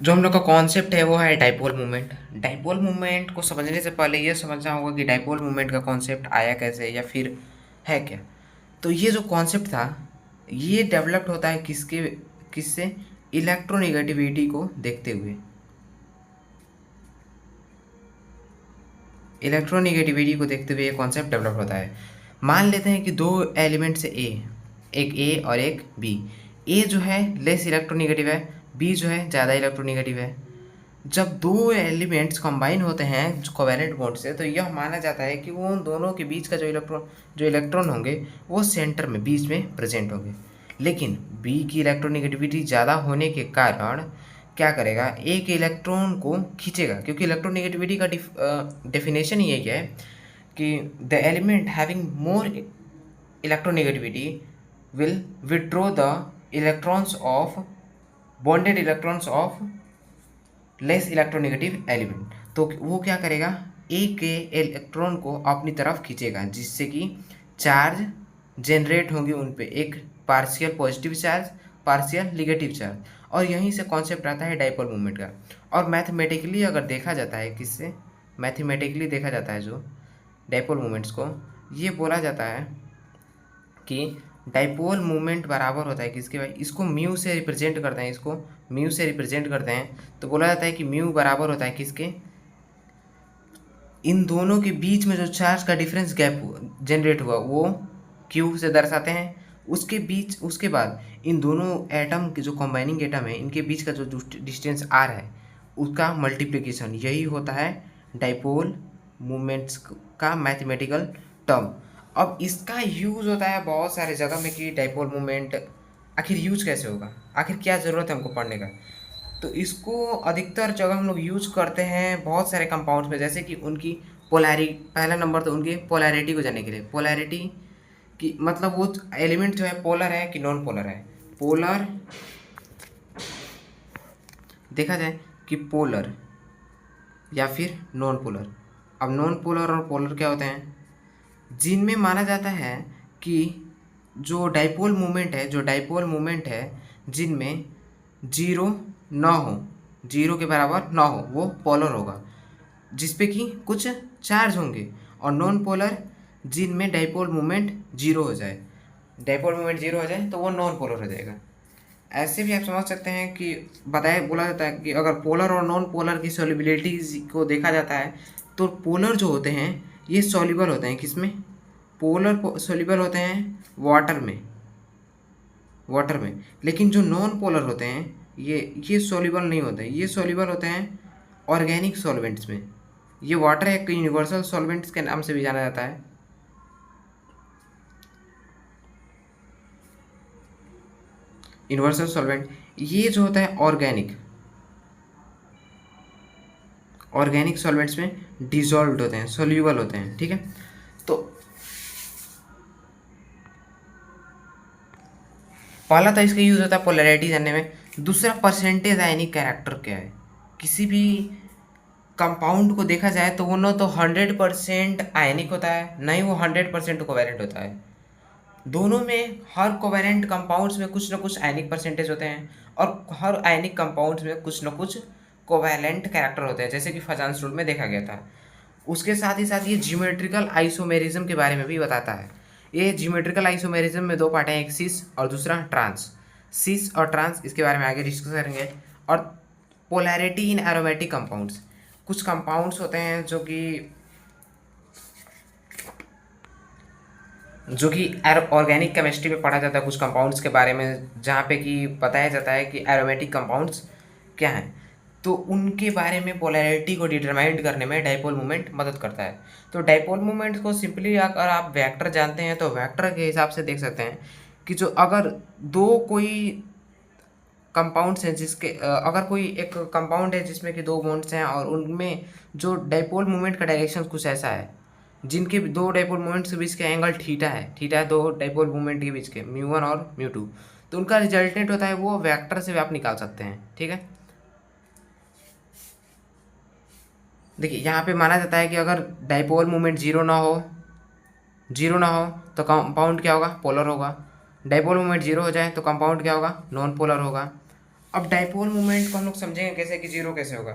जो हम लोग का कॉन्सेप्ट है वो है डाइपोल मूवमेंट। डाइपोल मूवमेंट को समझने से पहले ये समझना होगा कि डाइपोल मूवमेंट का कॉन्सेप्ट आया कैसे या फिर है क्या। तो ये जो कॉन्सेप्ट था ये डेवलप्ड होता है किससे, इलेक्ट्रोनेगेटिविटी को देखते हुए। इलेक्ट्रोनेगेटिविटी को देखते हुए ये कॉन्सेप्ट डेवलप होता है। मान लेते हैं कि दो एलिमेंट्स ए, एक ए और एक बी। ए जो है लेस इलेक्ट्रोनेगेटिव है, बी जो है ज़्यादा इलेक्ट्रोनेगेटिव है। जब दो एलिमेंट्स कंबाइन होते हैं कोवैलेंट बॉन्ड से तो यह माना जाता है कि वो उन दोनों के बीच का जो इलेक्ट्रॉन होंगे वो सेंटर में बीच में प्रेजेंट होंगे। लेकिन बी की इलेक्ट्रोनेगेटिविटी ज़्यादा होने के कारण क्या करेगा, एक इलेक्ट्रॉन को खींचेगा, क्योंकि इलेक्ट्रोनेगेटिविटी का डेफिनेशन ही यही है कि the element having more electronegativity will withdraw the electrons of bonded electrons of less electronegative element. तो वो क्या करेगा, एक के इलेक्ट्रॉन को अपनी तरफ खींचेगा जिससे कि चार्ज जनरेट होंगे उन पे, एक partial positive charge partial negative charge. और यहीं से कॉन्सेप्ट आता है डाइपोल मूवमेंट का। और मैथमेटिकली अगर देखा जाता है, किससे मैथमेटिकली देखा जाता है जो डाइपोल मूवमेंट्स को, ये बोला जाता है कि डाइपोल मूवमेंट बराबर होता है किसके भाई, इसको म्यू से रिप्रेजेंट करते हैं, इसको म्यू से रिप्रेजेंट करते हैं। तो बोला जाता है कि म्यू बराबर होता है किसके, इन दोनों के बीच में जो चार्ज का डिफरेंस गैप जनरेट हुआ वो क्यू से दर्शाते हैं। उसके बाद इन दोनों एटम के जो कंबाइनिंग एटम है इनके बीच का जो डिस्टेंस आर है उसका मल्टीप्लिकेशन, यही होता है डाइपोल मूवमेंट्स का मैथमेटिकल टर्म। अब इसका यूज़ होता है बहुत सारे जगह में कि डाइपोल मूवमेंट आखिर यूज कैसे होगा, आखिर क्या ज़रूरत है हमको पढ़ने का। तो इसको अधिकतर जगह हम लोग यूज करते हैं बहुत सारे कंपाउंड्स में, जैसे कि उनकी पोलैरिटी, पहला नंबर तो उनकी पोलैरिटी को जानने के लिए। पोलैरिटी की मतलब वो एलिमेंट जो है पोलर है कि नॉन पोलर है। पोलर देखा जाए कि पोलर या फिर नॉन पोलर। अब नॉन पोलर और पोलर क्या होते हैं, जिनमें माना जाता है कि जो डाइपोल मूवमेंट है जिनमें जीरो ना हो, जीरो के बराबर ना हो, वो पोलर होगा जिस पे कि कुछ चार्ज होंगे। और नॉन पोलर जिनमें डाइपोल मूवमेंट जीरो हो जाए, डाइपोल मूवमेंट जीरो हो जाए तो वो नॉन पोलर हो जाएगा। ऐसे भी आप समझ सकते हैं कि बोला जाता है कि अगर पोलर और नॉन पोलर की सॉल्युबिलिटीज को देखा जाता है तो पोलर जो होते हैं ये सॉल्युबल होते हैं किसमें, पोलर सॉल्युबल होते हैं वाटर में। लेकिन जो नॉन पोलर होते हैं ये सॉल्युबल नहीं होते, ये सॉल्युबल होते हैं ऑर्गेनिक सॉल्वेंट्स में। ये वाटर एक यूनिवर्सल सॉल्वेंट्स के नाम से भी जाना जाता है। यूनिवर्सल सॉल्वेंट ये जो होता है ऑर्गेनिक सॉल्वेंट्स में डिजॉल्व होते हैं, सोल्यूबल होते हैं, ठीक है। तो पहला तो इसका यूज़ होता है पोलैरिटी जानने में। दूसरा परसेंटेज आयनिक कैरेक्टर क्या है, किसी भी कंपाउंड को देखा जाए तो वो ना तो 100% आयनिक होता है, ना ही वो 100% कोवैलेंट होता है। दोनों में हर कोवैलेंट कंपाउंड्स में कुछ ना कुछ आयनिक परसेंटेज होते हैं और हर आयनिक कंपाउंड्स में कुछ ना कुछ कोवैलेंट कैरेक्टर होते हैं, जैसे कि फजान्स रूल में देखा गया था। उसके साथ ही साथ ये ज्योमेट्रिकल आइसोमेरिज्म के बारे में भी बताता है। ये ज्योमेट्रिकल आइसोमेरिज्म में दो पार्ट हैं, एक सिस और दूसरा ट्रांस। सिस और ट्रांस इसके बारे में आगे डिस्कस करेंगे। और पोलैरिटी इन एरोमेटिक कंपाउंड्स, कुछ कंपाउंड्स होते हैं जो कि ऑर्गेनिक केमिस्ट्री में पढ़ा जाता है, कुछ कंपाउंड्स के बारे में जहाँ पे कि बताया जाता है कि एरोमेटिक कंपाउंड्स क्या हैं। तो उनके बारे में पोलैरिटी को डिटरमाइन करने में डाइपोल मूवमेंट मदद करता है। तो डाइपोल मूवमेंट को सिंपली अगर आप वेक्टर जानते हैं तो वेक्टर के हिसाब से देख सकते हैं कि जो अगर दो कोई कंपाउंड्स हैं अगर कोई एक कंपाउंड है जिसमें कि दो बॉन्ड्स हैं और उनमें जो डाइपोल मूवमेंट का डायरेक्शन कुछ ऐसा है, जिनके दो डाइपोल मूवमेंट्स के बीच के एंगल थीटा है दो डाइपोल मूवमेंट के बीच के μ1 और μ2, तो उनका रिजल्टेंट होता है वो वेक्टर से आप निकाल सकते हैं, ठीक है। देखिए यहाँ पे माना जाता है कि अगर डाइपोल मूवमेंट जीरो ना हो तो कंपाउंड क्या होगा, पोलर होगा। डाइपोल मूवमेंट जीरो हो जाए तो कंपाउंड क्या होगा, नॉन पोलर होगा। अब डाइपोल मोमेंट को हम लोग समझेंगे कैसे कि जीरो कैसे होगा।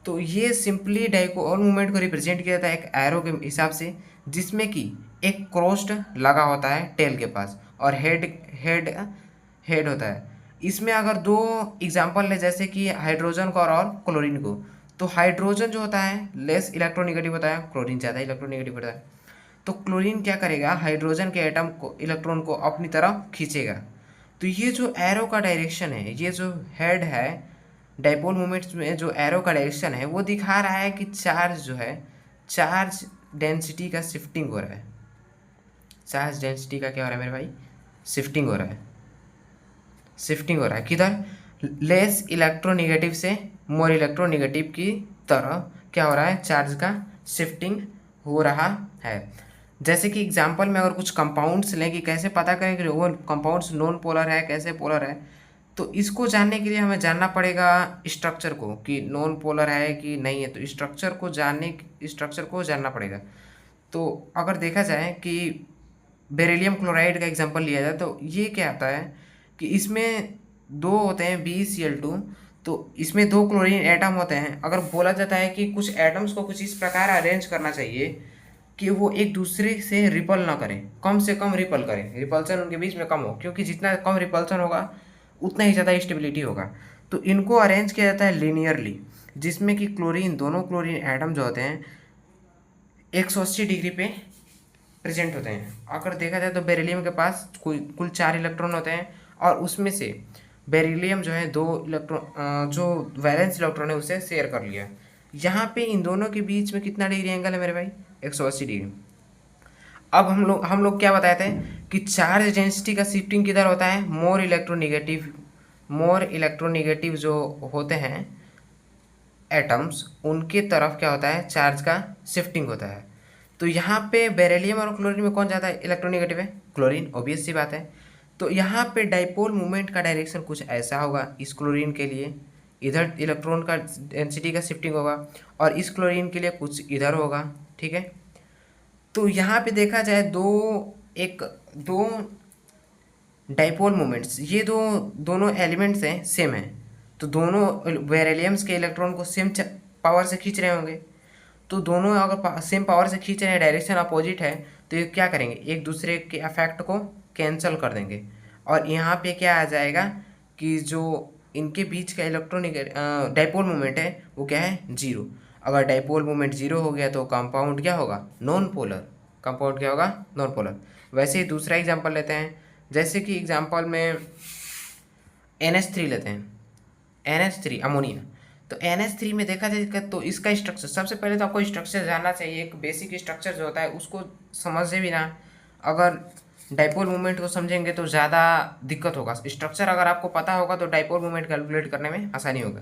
तो ये सिंपली डाइपोल मोमेंट को रिप्रेजेंट किया जाता है एक एरो के हिसाब से, जिसमें कि एक क्रोस्ट लगा होता है टेल के पास और हेड हेड होता है। इसमें अगर दो एग्जांपल ले, जैसे कि हाइड्रोजन को और क्लोरीन को, तो हाइड्रोजन जो होता है लेस इलेक्ट्रोनेगेटिव होता है, क्लोरीन ज़्यादा इलेक्ट्रोनेगेटिव होता है। तो क्लोरीन क्या करेगा, हाइड्रोजन के एटम को, इलेक्ट्रॉन को अपनी तरफ खींचेगा। तो ये जो एरो का डायरेक्शन है, ये जो हेड है डाइपोल मोमेंट्स में, जो एरो का डायरेक्शन है वो दिखा रहा है कि चार्ज जो है, चार्ज डेंसिटी का शिफ्टिंग हो रहा है। चार्ज डेंसिटी का क्या हो रहा है मेरे भाई, शिफ्टिंग हो रहा है। शिफ्टिंग हो रहा है किधर, लेस इलेक्ट्रोनेगेटिव से मोर इलेक्ट्रोनेगेटिव की तरह क्या हो रहा है, चार्ज का शिफ्टिंग हो रहा है। जैसे कि एग्जांपल में अगर कुछ कंपाउंड्स लें कि कैसे पता करें कि वो कंपाउंड्स नॉन पोलर है कैसे पोलर है, तो इसको जानने के लिए हमें जानना पड़ेगा स्ट्रक्चर को कि नॉन पोलर है कि नहीं है। तो स्ट्रक्चर को जानना पड़ेगा। तो अगर देखा जाए कि बेरिलियम क्लोराइड का एग्जांपल लिया जाए, तो ये क्या आता है कि इसमें दो होते हैं BeCl2। तो इसमें दो क्लोरीन एटम होते हैं। अगर बोला जाता है कि कुछ एटम्स को कुछ इस प्रकार अरेंज करना चाहिए कि वो एक दूसरे से रिपल ना करें, कम से कम रिपल करें, रिपल्सन उनके बीच में कम हो, क्योंकि जितना कम रिपल्सन होगा उतना ही ज़्यादा स्टेबिलिटी होगा। तो इनको अरेंज किया जाता है लीनियरली, जिसमें कि दोनों क्लोरीन एटम जो होते हैं 180 डिग्री पे प्रेजेंट होते हैं। अगर देखा जाए तो बेरिलियम के पास कुल 4 इलेक्ट्रॉन होते हैं, और उसमें से बेरिलियम जो है 2 इलेक्ट्रॉन, जो वैलेंस इलेक्ट्रॉन है उसे शेयर कर लिया। यहाँ पे इन दोनों के बीच में कितना डिग्री एंगल है मेरे भाई, 180 डिग्री। अब हम लोग क्या बताए थे कि चार्ज डेंसिटी का शिफ्टिंग किधर होता है, मोर इलेक्ट्रोनेगेटिव जो होते हैं एटम्स, उनके तरफ क्या होता है, चार्ज का शिफ्टिंग होता है। तो यहाँ पे बेरिलियम और क्लोरीन में कौन ज़्यादा इलेक्ट्रोनेगेटिव है, क्लोरीन, ऑब्वियस सी बात है। तो यहाँ पे डाइपोल मूवमेंट का डायरेक्शन कुछ ऐसा होगा, इस क्लोरीन के लिए इधर इलेक्ट्रॉन का डेंसिटी का शिफ्टिंग होगा, और इस क्लोरीन के लिए कुछ इधर होगा, ठीक है। तो यहाँ पे देखा जाए दो डाइपोल मोमेंट्स, ये दोनों एलिमेंट्स हैं सेम हैं, तो दोनों बेरिलियम्स के इलेक्ट्रॉन को सेम पावर से खींच रहे होंगे। तो दोनों अगर सेम पावर से खींच रहे हैं, डायरेक्शन अपोजिट है, तो ये क्या करेंगे, एक दूसरे के इफेक्ट को कैंसिल कर देंगे। और यहाँ पे क्या आ जाएगा कि जो इनके बीच का इलेक्ट्रॉनिक डाइपोल मोमेंट है वो क्या है, जीरो। अगर डाइपोल मोमेंट जीरो हो गया तो कंपाउंड क्या होगा, नॉन पोलर। कंपाउंड क्या होगा, नॉन पोलर। वैसे ही दूसरा एग्जांपल लेते हैं, जैसे कि एग्जांपल में NH3 लेते हैं, NH3 अमोनिया। तो NH3 में देखा जाए तो इसका स्ट्रक्चर, सबसे पहले तो आपको स्ट्रक्चर जानना चाहिए। एक बेसिक स्ट्रक्चर जो होता है उसको समझे बिना अगर डाइपोल मूवमेंट को समझेंगे तो ज़्यादा दिक्कत होगा। स्ट्रक्चर अगर आपको पता होगा तो डाइपोल मूवमेंट कैलकुलेट करने में आसानी होगा।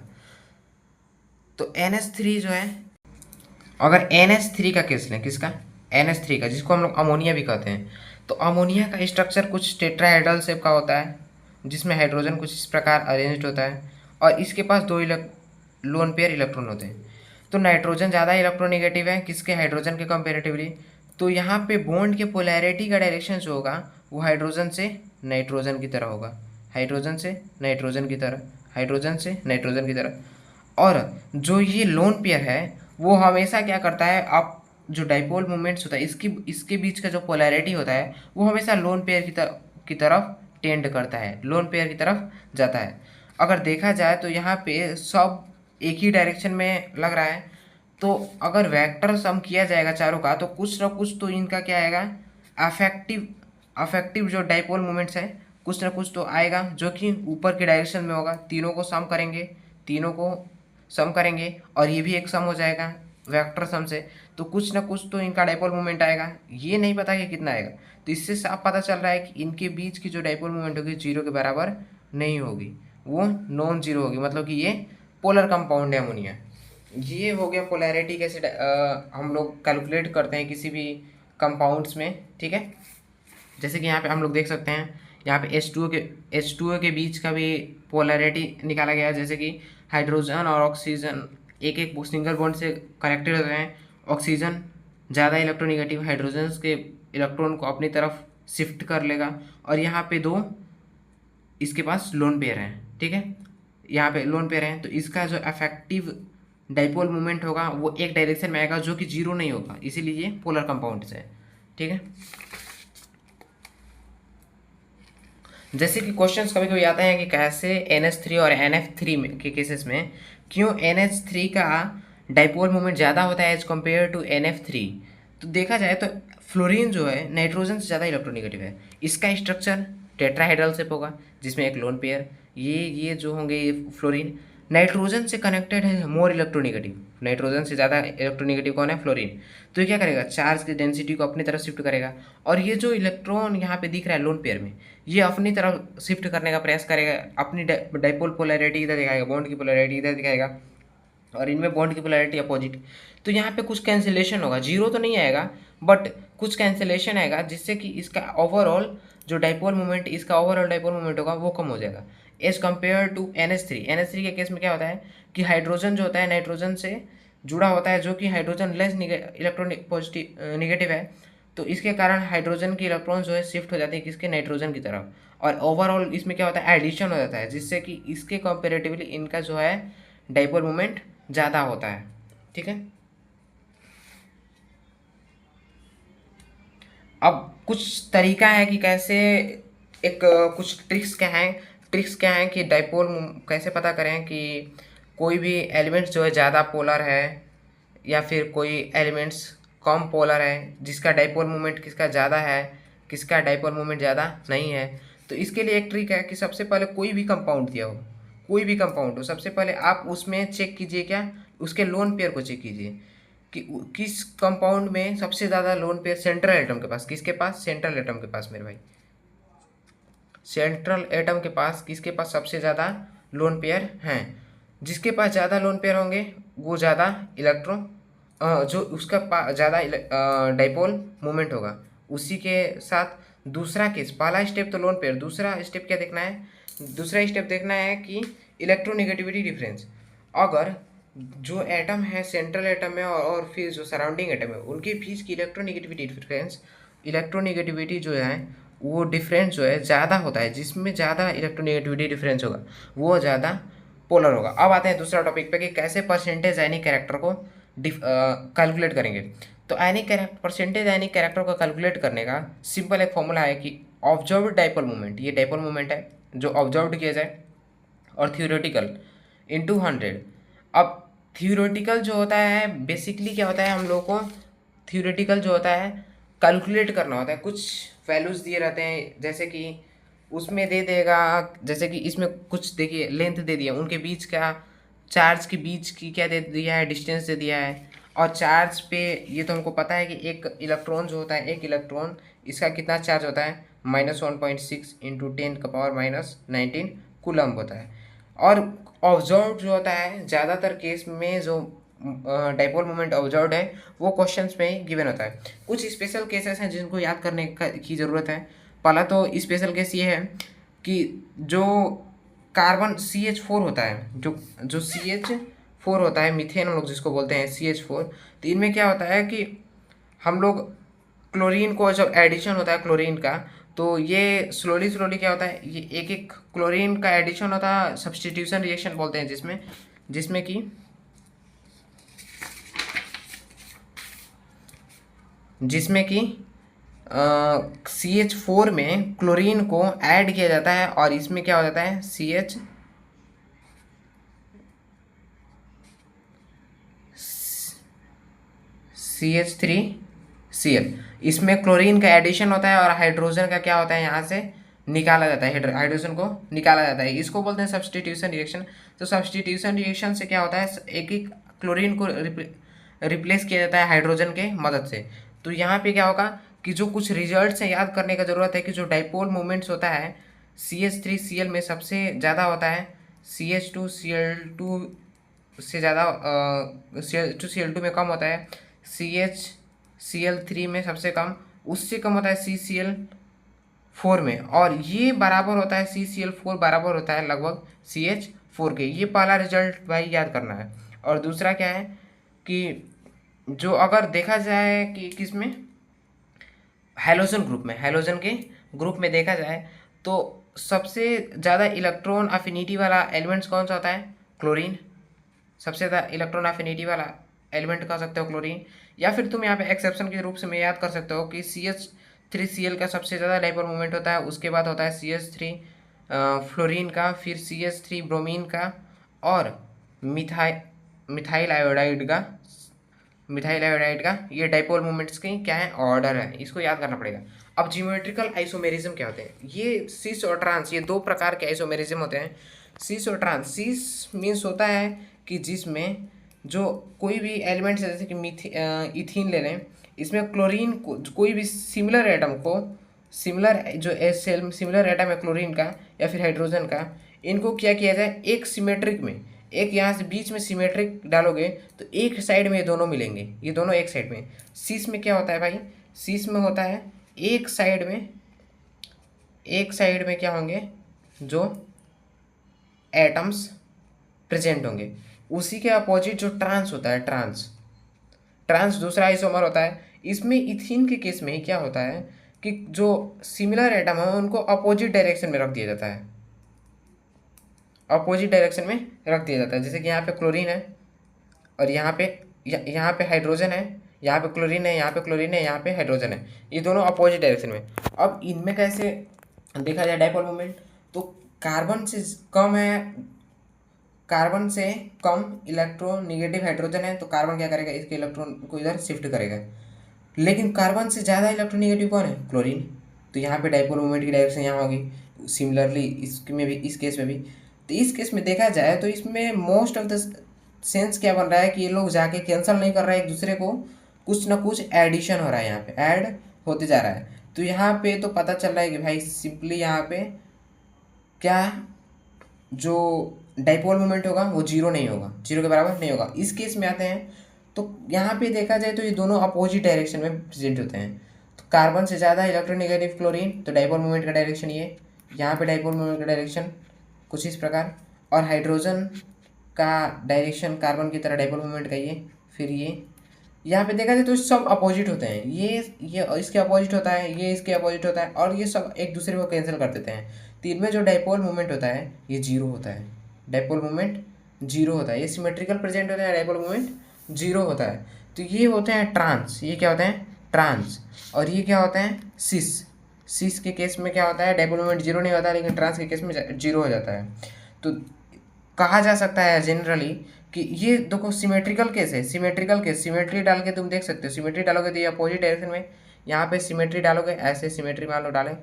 तो NH3 जो है, अगर NH3 का केस लें, किसका, NH3 का, जिसको हम लोग अमोनिया भी कहते हैं, तो अमोनिया का स्ट्रक्चर कुछ टेट्राहेड्रल शेप का होता है, जिसमें हाइड्रोजन कुछ इस प्रकार अरेंज्ड होता है, और इसके पास दो लोन पेयर इलेक्ट्रॉन होते हैं। तो नाइट्रोजन ज़्यादा इलेक्ट्रोनेगेटिव है किसके, हाइड्रोजन के कंपेरेटिवली। तो यहाँ पे बॉन्ड के पोलैरिटी का डायरेक्शन जो होगा वो हाइड्रोजन से नाइट्रोजन की तरह होगा, हाइड्रोजन से नाइट्रोजन की तरह, हाइड्रोजन से नाइट्रोजन की तरह। और जो ये लोन पेयर है वो हमेशा क्या करता है, आप जो डाइपोल मूवमेंट्स होता है इसके बीच का जो पोलैरिटी होता है वो हमेशा लोन पेयर की तरफ टेंड करता है, लोन पेयर की तरफ जाता है। अगर देखा जाए तो यहाँ पे सब एक ही डायरेक्शन में लग रहा है, तो अगर वेक्टर सम किया जाएगा चारों का तो कुछ ना कुछ तो इनका क्या आएगा, अफेक्टिव जो डाइपोल मोमेंट्स है कुछ ना कुछ तो आएगा जो कि ऊपर के डायरेक्शन में होगा। तीनों को सम करेंगे और ये भी एक सम हो जाएगा वेक्टर सम से, तो कुछ ना कुछ तो इनका डाइपोल मोमेंट आएगा। ये नहीं पता कि कितना आएगा, तो इससे साफ पता चल रहा है कि इनके बीच की जो डाइपोल मोमेंट होगी जीरो के बराबर नहीं होगी, वो नॉन जीरो होगी, मतलब कि ये पोलर कंपाउंड है अमोनिया। ये हो गया पोलैरिटी कैसे हम लोग कैलकुलेट करते हैं किसी भी कंपाउंड्स में, ठीक है। जैसे कि यहाँ पे हम लोग देख सकते हैं, यहाँ पे H2O के बीच का भी पोलैरिटी निकाला गया है। जैसे कि हाइड्रोजन और ऑक्सीजन एक एक सिंगल बॉन्ड से कनेक्टेड होते हैं। ऑक्सीजन ज़्यादा इलेक्ट्रोनेगेटिव, हाइड्रोजन के इलेक्ट्रॉन को अपनी तरफ शिफ्ट कर लेगा, और यहाँ पे दो इसके पास लोन पेयर हैं, ठीक है। यहाँ पे लोन पेयर है, तो इसका जो इफेक्टिव डाइपोल मोमेंट होगा वो एक डायरेक्शन में आएगा जो कि जीरो नहीं होगा, इसीलिए ये पोलर कंपाउंड्स है। ठीक है, जैसे कि क्वेश्चंस कभी कभी आते हैं कि कैसे NH3 और NF3 के केसेस में क्यों NH3 का डाइपोल मोमेंट ज़्यादा होता है एज कम्पेयर टू NF3। तो देखा जाए तो फ्लोरीन जो है नाइट्रोजन से ज़्यादा इलेक्ट्रोनेगेटिव है। इसका स्ट्रक्चर टेट्राहेड्रल शेप होगा जिसमें एक लोन पेयर, ये जो होंगे ये फ्लोरीन नाइट्रोजन से कनेक्टेड है, मोर इलेक्ट्रोनेगेटिव, नाइट्रोजन से ज़्यादा इलेक्ट्रोनेगेटिव कौन है, फ्लोरीन। तो ये क्या करेगा, चार्ज की डेंसिटी को अपनी तरफ शिफ्ट करेगा, और ये जो इलेक्ट्रॉन यहाँ पे दिख रहा है लोन पेयर में, ये अपनी तरफ शिफ्ट करने का प्रयास करेगा, अपनी डाइपोल पोलैरिटी इधर दिखाएगा, बॉन्ड की पोलैरिटी इधर दिखाएगा, और इनमें बॉन्ड की पोलैरिटी अपोजिट। तो यहाँ पे कुछ कैंसिलेशन होगा, जीरो तो नहीं आएगा बट कुछ कैंसिलेशन आएगा, जिससे कि इसका ओवरऑल जो डाइपोल मोमेंट, इसका ओवरऑल डाइपोल मोमेंट होगा वो कम हो जाएगा as compare to NH3। NH3 के केस में क्या होता है कि हाइड्रोजन जो होता है नाइट्रोजन से जुड़ा होता है, जो कि hydrogen less electron positive negative है, तो इसके कारण हाइड्रोजन की इलेक्ट्रॉन जो है शिफ्ट हो जाती है किसके, नाइट्रोजन की तरफ, और ओवरऑल इसमें क्या होता है, एडिशन हो जाता है, जिससे कि इसके कंपेरेटिवली इनका जो है डाइपोल मोमेंट ज़्यादा होता है। ठीक है, अब कुछ तरीका है कि कैसे एक कुछ ट्रिक्स क्या हैं कि डाइपोल कैसे पता करें कि कोई भी एलिमेंट्स जो है ज़्यादा पोलर है या फिर कोई एलिमेंट्स कम पोलर है, जिसका डाइपोल मोमेंट किसका ज़्यादा है, किसका डाइपोल मोमेंट ज़्यादा नहीं है। तो इसके लिए एक ट्रिक है कि सबसे पहले कोई भी कंपाउंड दिया हो, कोई भी कंपाउंड हो, सबसे पहले आप उसमें चेक कीजिए, क्या उसके लोन पेयर को चेक कीजिए कि किस कंपाउंड में सबसे ज़्यादा लोन पेयर सेंट्रल एटम के पास, किसके पास, सेंट्रल एटम के पास, मेरे भाई सेंट्रल एटम के पास किसके पास सबसे ज़्यादा लोन पेयर हैं। जिसके पास ज़्यादा लोन पेयर होंगे वो ज़्यादा इलेक्ट्रॉन जो उसका ज़्यादा डाइपोल मोमेंट होगा। उसी के साथ दूसरा केस, पहला स्टेप तो लोन पेयर, दूसरा स्टेप क्या देखना है, दूसरा स्टेप देखना है कि इलेक्ट्रोनेगेटिविटी डिफरेंस। अगर जो एटम है सेंट्रल एटम में और फिर जो सराउंडिंग एटम है उनके बीच की इलेक्ट्रोनेगेटिविटी डिफरेंस, इलेक्ट्रोनेगेटिविटी जो है वो डिफरेंस जो है ज़्यादा होता है, जिसमें ज़्यादा इलेक्ट्रोनेगेटिविटी डिफरेंस होगा वो ज़्यादा पोलर होगा। अब आते हैं दूसरा टॉपिक पे कि कैसे परसेंटेज एनी कैरेक्टर को कैलकुलेट करेंगे। तो परसेंटेज एनी कैरेक्टर को कैलकुलेट करने का सिंपल एक फॉर्मूला है कि ऑब्जर्व डाइपोल मोमेंट, ये डाइपोल मोमेंट है जो ऑब्जर्व किया जाए, और थ्योरेटिकल इंटू 100। अब थ्योरेटिकल जो होता है बेसिकली क्या होता है, हम लोग को थ्योरेटिकल जो होता है कैलकुलेट करना होता है, कुछ वैल्यूज़ दिए रहते हैं, जैसे कि उसमें दे देगा, जैसे कि इसमें कुछ देखिए लेंथ दे दिया, उनके बीच का चार्ज के बीच की क्या दे दिया है, डिस्टेंस दे दिया है, और चार्ज पे ये तो हमको पता है कि एक इलेक्ट्रॉन जो होता है, एक इलेक्ट्रॉन इसका कितना चार्ज होता है, -1.6 इंटू 10⁻⁻19 कूलम्ब होता है। और ऑब्जर्व जो होता है ज़्यादातर केस में जो डाइपोल मोमेंट ऑब्जर्व है वो क्वेश्चंस में ही गिवन होता है। कुछ स्पेशल केसेस हैं जिनको याद करने की ज़रूरत है। पहला तो स्पेशल केस ये है कि जो कार्बन CH4 होता है, जो CH4 होता है, मीथेन हम लोग जिसको बोलते हैं CH4, तो इनमें क्या होता है कि हम लोग क्लोरीन को जब एडिशन होता है क्लोरीन का, तो ये स्लोली क्या होता है, ये एक एक क्लोरीन का एडिशन होता है, सब्स्टिट्यूशन रिएक्शन बोलते हैं, जिसमें कि CH4 में क्लोरीन को ऐड किया जाता है, और इसमें क्या हो जाता है CH3Cl, इसमें क्लोरीन का एडिशन होता है और हाइड्रोजन का क्या होता है, यहाँ से निकाला जाता है, हाइड्रोजन को निकाला जाता है, इसको बोलते हैं सब्स्टिट्यूशन रिएक्शन। तो सब्स्टिट्यूशन रिएक्शन से क्या होता है, एक एक क्लोरीन को रिप्लेस किया जाता है हाइड्रोजन के मदद से। तो यहाँ पे क्या होगा कि जो कुछ रिजल्ट्स हैं याद करने का ज़रूरत है कि जो डाइपोल मोमेंट्स होता है CH3Cl में सबसे ज़्यादा होता है, CH2Cl2 से ज़्यादा CH2Cl2 में कम होता है, CHCl3 में सबसे कम, उससे कम होता है CCl4 में, और ये बराबर होता है CCl4 बराबर होता है लगभग CH4 के। ये पहला रिजल्ट भाई याद करना है। और दूसरा क्या है कि जो अगर देखा जाए कि किसमें, हैलोजन के ग्रुप में देखा जाए तो सबसे ज़्यादा इलेक्ट्रॉन अफिनिटी वाला एलिमेंट्स कौन सा होता है? क्लोरीन। सबसे ज़्यादा इलेक्ट्रॉन अफिनिटी वाला एलिमेंट कह सकते हो क्लोरीन। या फिर तुम यहाँ पे एक्सेप्शन के रूप से मैं याद कर सकते हो कि CH3Cl का सबसे ज़्यादा डाइपोल मोमेंट होता है, उसके बाद होता है CH3 फ्लोरीन का, फिर CH3 ब्रोमीन का, और मिथाइल आयोडाइड का ये डाइपोल मोमेंट्स की क्या है? ऑर्डर है। इसको याद करना पड़ेगा। अब जियोमेट्रिकल आइसोमेरिज्म क्या होते हैं? ये सिस और ट्रांस, ये दो प्रकार के आइसोमेरिज्म होते हैं, सिस और ट्रांस। सिस मीन्स होता है कि जिसमें जो कोई भी एलिमेंट्स है, जैसे कि इथीन ले लें, इसमें क्लोरीन को कोई भी सिमिलर एटम को, सिमिलर एटम है क्लोरीन का या फिर हाइड्रोजन का, इनको क्या किया जाए? एक सिमेट्रिक में, एक यहाँ से बीच में सिमेट्रिक डालोगे तो एक साइड में ये दोनों मिलेंगे, ये दोनों एक साइड में। सीस में क्या होता है भाई? सीस में होता है एक साइड में क्या होंगे? जो एटम्स प्रेजेंट होंगे। उसी के अपोजिट जो ट्रांस होता है, ट्रांस दूसरा आइसोमर होता है। इसमें इथीन के केस में ही क्या होता है कि जो सिमिलर एटम है उनको अपोजिट डायरेक्शन में रख दिया जाता है, जैसे कि यहाँ पे क्लोरीन है और यहाँ पे हाइड्रोजन है, यहाँ पे क्लोरीन है, यहाँ पे क्लोरीन है, यहाँ पे हाइड्रोजन है, ये दोनों अपोजिट डायरेक्शन में। अब इनमें कैसे देखा जाए डाइपोल मोमेंट? तो कार्बन से कम इलेक्ट्रोनिगेटिव हाइड्रोजन है, तो कार्बन क्या करेगा? इसके इलेक्ट्रॉन को इधर शिफ्ट करेगा। लेकिन कार्बन से ज़्यादा इलेक्ट्रोनिगेटिव कौन है? क्लोरीन। तो यहाँ पे डाइपोल मोमेंट की डायरेक्शन यहाँ होगी। सिमिलरली इसमें भी, इस केस में भी। तो इस केस में देखा जाए तो इसमें मोस्ट ऑफ द सेंस क्या बन रहा है कि ये लोग जाके कैंसिल नहीं कर रहा है एक दूसरे को, कुछ ना कुछ एडिशन हो रहा है, यहाँ पे ऐड होते जा रहा है। तो यहाँ पे तो पता चल रहा है कि भाई सिंपली यहाँ पे क्या, जो डाइपोल मोमेंट होगा वो जीरो नहीं होगा, जीरो के बराबर नहीं होगा। इस केस में आते हैं तो यहाँ पे देखा जाए तो ये दोनों अपोजिट डायरेक्शन में प्रेजेंट होते हैं। तो कार्बन से ज़्यादा इलेक्ट्रोनेगेटिव क्लोरीन, तो डाइपोल मोमेंट का डायरेक्शन ये, यहाँ पे डाइपोल मोमेंट का डायरेक्शन कुछ इस प्रकार, और हाइड्रोजन का डायरेक्शन कार्बन की तरह डाइपोल मोमेंट का ये, फिर ये। यहाँ पे देखा जाए तो सब अपोजिट होते हैं, ये इसके अपोजिट होता है, ये इसके अपोजिट होता है, और ये सब एक दूसरे को कैंसिल कर देते हैं। तो इनमें जो डाइपोल मोमेंट होता है ये जीरो होता है, डाइपोल मोमेंट जीरो होता है। ये सिमेट्रिकल प्रेजेंट होता है, डाइपोल मोमेंट जीरो होता है। तो ये होते हैं ट्रांस, ये क्या होते हैं? ट्रांस। और ये क्या होते हैं? सिस के केस में क्या होता है? डाइपोल मोमेंट जीरो नहीं होता, लेकिन ट्रांस के केस में जीरो हो जाता है। तो कहा जा सकता है जनरली कि ये देखो सिमेट्रिकल केस है, सिमेट्री डाल के तुम देख सकते हो। सिमेट्री डालोगे तो ये अपोजिट डायरेक्शन में, यहाँ पे सिमेट्री डालोगे, ऐसे सिमेट्री मान लो डालें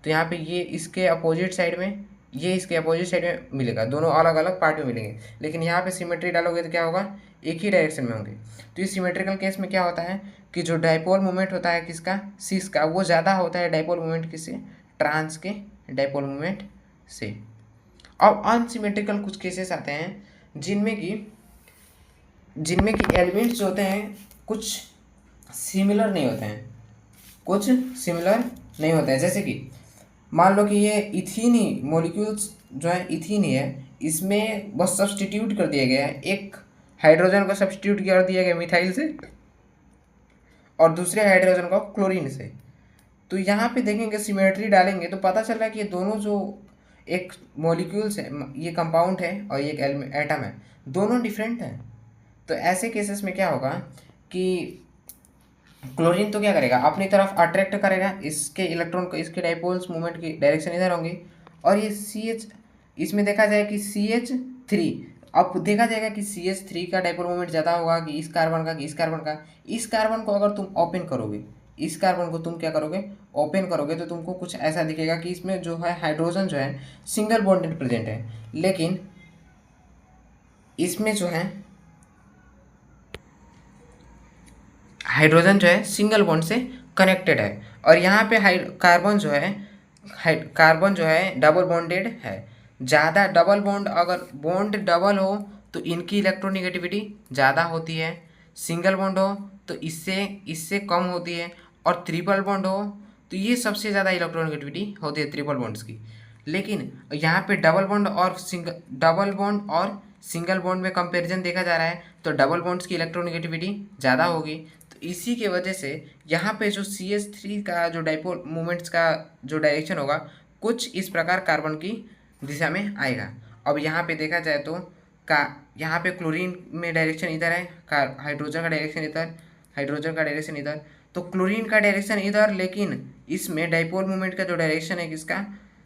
तो यहाँ पे ये इसके अपोजिट साइड में, ये इसके अपोजिट साइड में मिलेगा, दोनों अलग अलग पार्ट में मिलेंगे। लेकिन यहाँ पे सिमेट्री डालोगे तो क्या होगा? एक ही डायरेक्शन में होंगे। तो इस सिमेट्रिकल केस में क्या होता है कि जो डाइपोल मोमेंट होता है किसका? सिस का, वो ज़्यादा होता है डाइपोल मोमेंट किससे? ट्रांस के डाइपोल मोमेंट से। अब अनसिमेट्रिकल कुछ केसेस आते हैं जिनमें कि एलिमेंट्स जो होते हैं कुछ सिमिलर नहीं होते हैं, जैसे कि मान लो कि ये इथीन ही, मॉलिक्यूल्स जो है इथीन ही है, इसमें बस सब्स्टिट्यूट कर दिया गया है, एक हाइड्रोजन को सब्स्टिट्यूट कर दिया गया मिथाइल से और दूसरे हाइड्रोजन को क्लोरीन से। तो यहाँ पे देखेंगे, सिमेट्री डालेंगे तो पता चल रहा है कि ये दोनों जो एक मॉलिक्यूल्स है, ये कंपाउंड है और ये एक एटम है, दोनों डिफरेंट हैं। तो ऐसे केसेस में क्या होगा कि क्लोरीन तो क्या करेगा? अपनी तरफ अट्रैक्ट करेगा इसके इलेक्ट्रॉन को, इसके डाइपोल्स मूवमेंट की डायरेक्शन इधर होंगी। और ये CH, इसमें देखा जाए कि CH3, अब देखा जाएगा कि CH3 का डाइपोल मूवमेंट ज़्यादा होगा कि इस कार्बन का, इस कार्बन को अगर तुम ओपन करोगे, इस कार्बन को तुम क्या करोगे? ओपन करोगे तो तुमको कुछ ऐसा दिखेगा कि इसमें जो है हाइड्रोजन जो है सिंगल बॉन्डेड प्रेजेंट है, लेकिन इसमें जो है हाइड्रोजन जो है सिंगल बॉन्ड से कनेक्टेड है। और यहाँ पे कार्बन जो है डबल बॉन्डेड है। ज़्यादा डबल बॉन्ड, अगर बॉन्ड डबल हो तो इनकी इलेक्ट्रोनिगेटिविटी ज़्यादा होती है, सिंगल बॉन्ड हो तो इससे कम होती है, और ट्रिपल बॉन्ड हो तो ये सबसे ज़्यादा इलेक्ट्रोनिगेटिविटी होती है ट्रिपल बॉन्ड्स की। लेकिन यहाँ पे डबल बॉन्ड और सिंगल बॉन्ड में कंपैरिजन देखा जा रहा है तो डबल बॉन्ड्स की इलेक्ट्रोनिगेटिविटी ज़्यादा होगी। तो इसी के वजह से यहाँ पे जो CH3 का जो डाइपोल मोमेंट्स का जो डायरेक्शन होगा कुछ इस प्रकार कार्बन की दिशा में आएगा। अब यहाँ पे देखा जाए तो यहाँ पे क्लोरीन में डायरेक्शन इधर है, हाइड्रोजन का डायरेक्शन इधर, हाइड्रोजन का डायरेक्शन इधर, तो क्लोरीन का डायरेक्शन इधर, लेकिन इसमें डाइपोल मोमेंट का जो डायरेक्शन है किसका,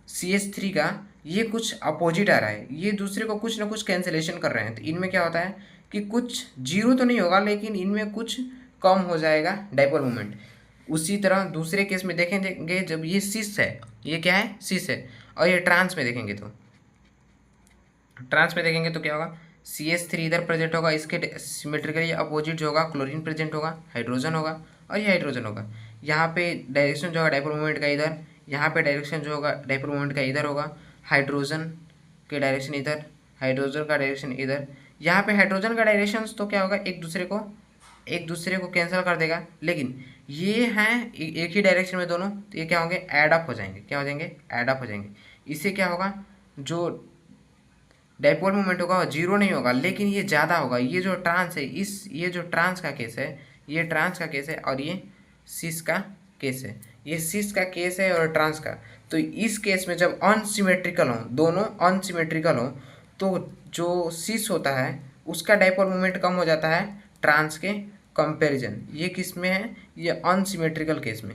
CH3 का, ये कुछ अपोजिट आ रहा है, ये दूसरे को कुछ ना कुछ कैंसिलेशन कर रहे हैं। तो इनमें क्या होता है कि कुछ जीरो तो नहीं होगा, लेकिन इनमें कुछ कम हो जाएगा डाइपोल मोमेंट। उसी तरह दूसरे केस में देखेंगे, जब ये सिस है, ये क्या है, सिस है, और ये ट्रांस में देखेंगे तो क्या होगा, CH3 इधर प्रेजेंट होगा, इसके सिमेट्रिकली अपोजिट जो होगा क्लोरीन प्रेजेंट होगा, हाइड्रोजन होगा, और ये हाइड्रोजन होगा। यहाँ पे डायरेक्शन जो होगा डाइपोल मोमेंट का इधर, यहाँ पे डायरेक्शन जो होगा डाइपोल मोमेंट का इधर होगा, हाइड्रोजन के डायरेक्शन इधर, हाइड्रोजन का डायरेक्शन इधर। यहाँ पे हाइड्रोजन का डायरेक्शन तो क्या होगा, एक दूसरे को कैंसिल कर देगा, लेकिन ये हैं एक ही डायरेक्शन में दोनों, तो ये क्या होंगे, ऐड अप हो जाएंगे। क्या हो जाएंगे, ऐड अप हो जाएंगे। इससे क्या होगा, जो डाइपोल मोमेंट होगा वो जीरो नहीं होगा, लेकिन ये ज़्यादा होगा। ये जो ट्रांस है, ये जो ट्रांस का केस है, ये ट्रांस का केस है, और ये सिस का केस है, ये सिस का केस है और ट्रांस का। तो इस केस में जब अनसिमेट्रिकल हो, दोनों अनसिमेट्रिकल हो, तो जो सिस होता है उसका डाइपोल मोमेंट कम हो जाता है ट्रांस के कंपैरिजन। ये किस में है, ये अनसिमेट्रिकल केस में।